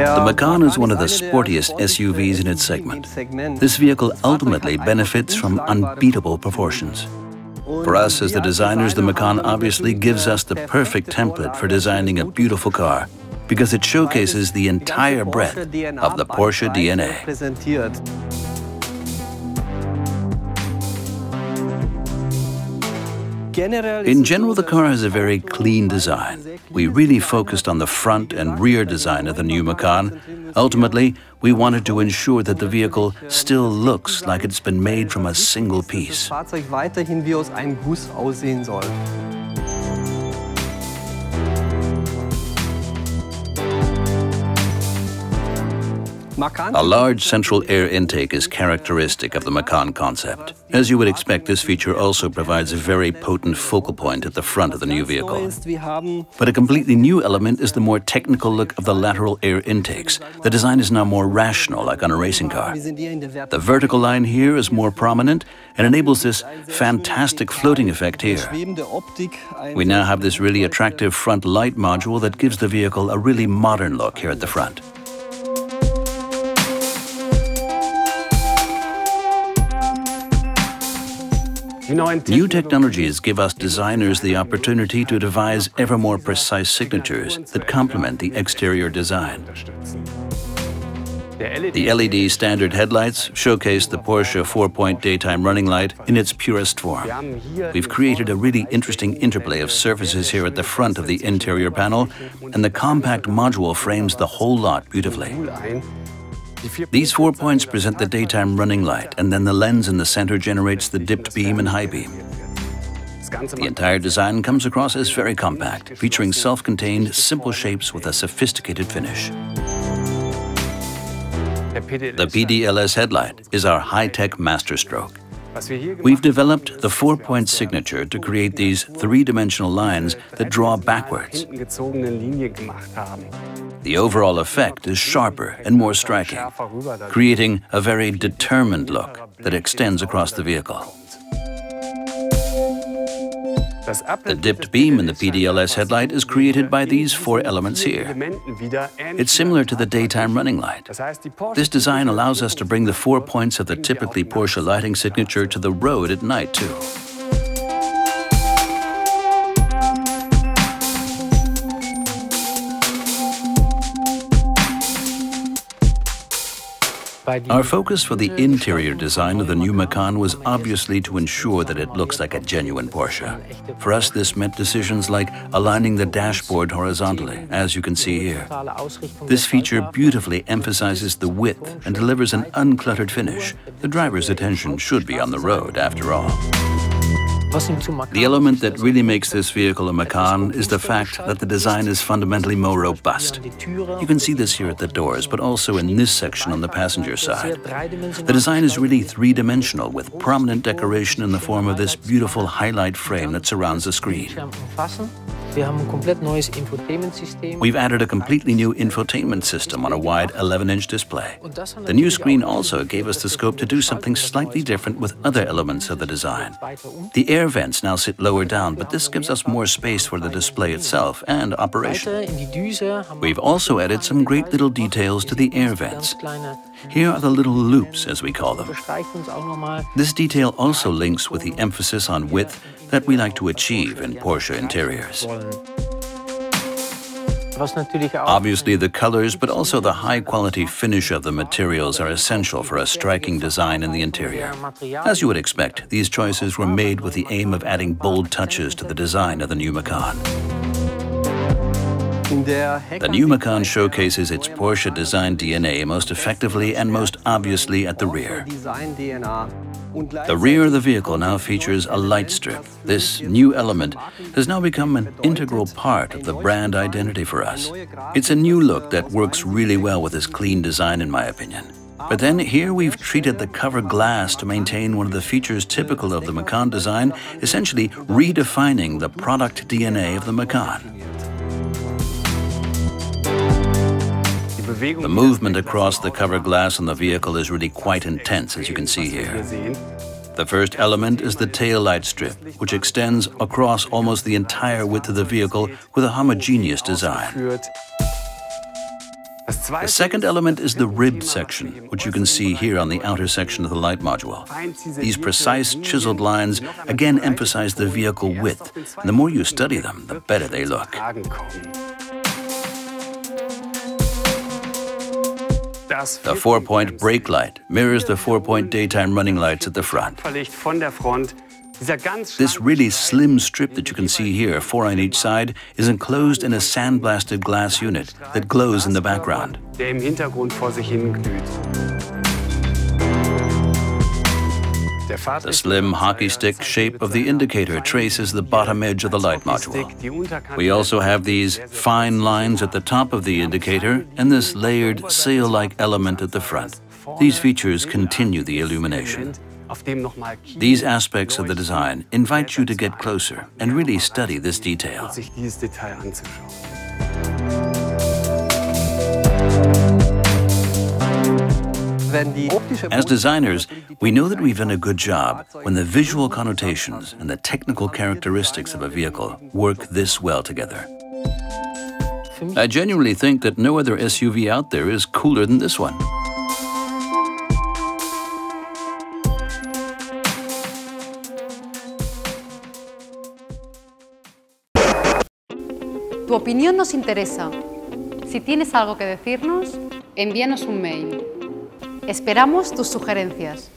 The Macan is one of the sportiest SUVs in its segment. This vehicle ultimately benefits from unbeatable proportions. For us as the designers, the Macan obviously gives us the perfect template for designing a beautiful car, because it showcases the entire breadth of the Porsche DNA. In general, the car has a very clean design. We really focused on the front and rear design of the new Macan. Ultimately, we wanted to ensure that the vehicle still looks like it's been made from a single piece. A large central air intake is characteristic of the Macan concept. As you would expect, this feature also provides a very potent focal point at the front of the new vehicle. But a completely new element is the more technical look of the lateral air intakes. The design is now more rational, like on a racing car. The vertical line here is more prominent and enables this fantastic floating effect here. We now have this really attractive front light module that gives the vehicle a really modern look here at the front. New technologies give us designers the opportunity to devise ever more precise signatures that complement the exterior design. The LED standard headlights showcase the Porsche 4-point daytime running light in its purest form. We've created a really interesting interplay of surfaces here at the front of the interior panel, and the compact module frames the whole lot beautifully. These 4 points present the daytime running light, and then the lens in the center generates the dipped beam and high beam. The entire design comes across as very compact, featuring self-contained, simple shapes with a sophisticated finish. The PDLS headlight is our high-tech masterstroke. We've developed the 4-point signature to create these three-dimensional lines that draw backwards. The overall effect is sharper and more striking, creating a very determined look that extends across the vehicle. The dipped beam in the PDLS headlight is created by these 4 elements here. It's similar to the daytime running light. This design allows us to bring the 4 points of the typically Porsche lighting signature to the road at night too. Our focus for the interior design of the new Macan was obviously to ensure that it looks like a genuine Porsche. For us, this meant decisions like aligning the dashboard horizontally, as you can see here. This feature beautifully emphasizes the width and delivers an uncluttered finish. The driver's attention should be on the road, after all. The element that really makes this vehicle a Macan is the fact that the design is fundamentally more robust. You can see this here at the doors, but also in this section on the passenger side. The design is really three-dimensional, with prominent decoration in the form of this beautiful highlight frame that surrounds the screen. We've added a completely new infotainment system on a wide 11-inch display. The new screen also gave us the scope to do something slightly different with other elements of the design. The air vents now sit lower down, but this gives us more space for the display itself and operation. We've also added some great little details to the air vents. Here are the little loops, as we call them. This detail also links with the emphasis on width that we like to achieve in Porsche interiors. Obviously, the colors, but also the high-quality finish of the materials are essential for a striking design in the interior. As you would expect, these choices were made with the aim of adding bold touches to the design of the new Macan. The new Macan showcases its Porsche design DNA most effectively and most obviously at the rear. The rear of the vehicle now features a light strip. This new element has now become an integral part of the brand identity for us. It's a new look that works really well with this clean design, in my opinion. But then here we've treated the cover glass to maintain one of the features typical of the Macan design, essentially redefining the product DNA of the Macan. The movement across the cover glass on the vehicle is really quite intense, as you can see here. The first element is the tail light strip, which extends across almost the entire width of the vehicle with a homogeneous design. The second element is the ribbed section, which you can see here on the outer section of the light module. These precise, chiseled lines again emphasize the vehicle width, and the more you study them, the better they look. The 4-point brake light mirrors the 4-point daytime running lights at the front. This really slim strip that you can see here, 4 on each side, is enclosed in a sandblasted glass unit that glows in the background. The slim hockey stick shape of the indicator traces the bottom edge of the light module. We also have these fine lines at the top of the indicator and this layered sail-like element at the front. These features continue the illumination. These aspects of the design invite you to get closer and really study this detail. As designers, we know that we've done a good job when the visual connotations and the technical characteristics of a vehicle work this well together. I genuinely think that no other SUV out there is cooler than this one. Tu opinión nos interesa. Si tienes algo que decirnos, envíanos un mail. Esperamos tus sugerencias.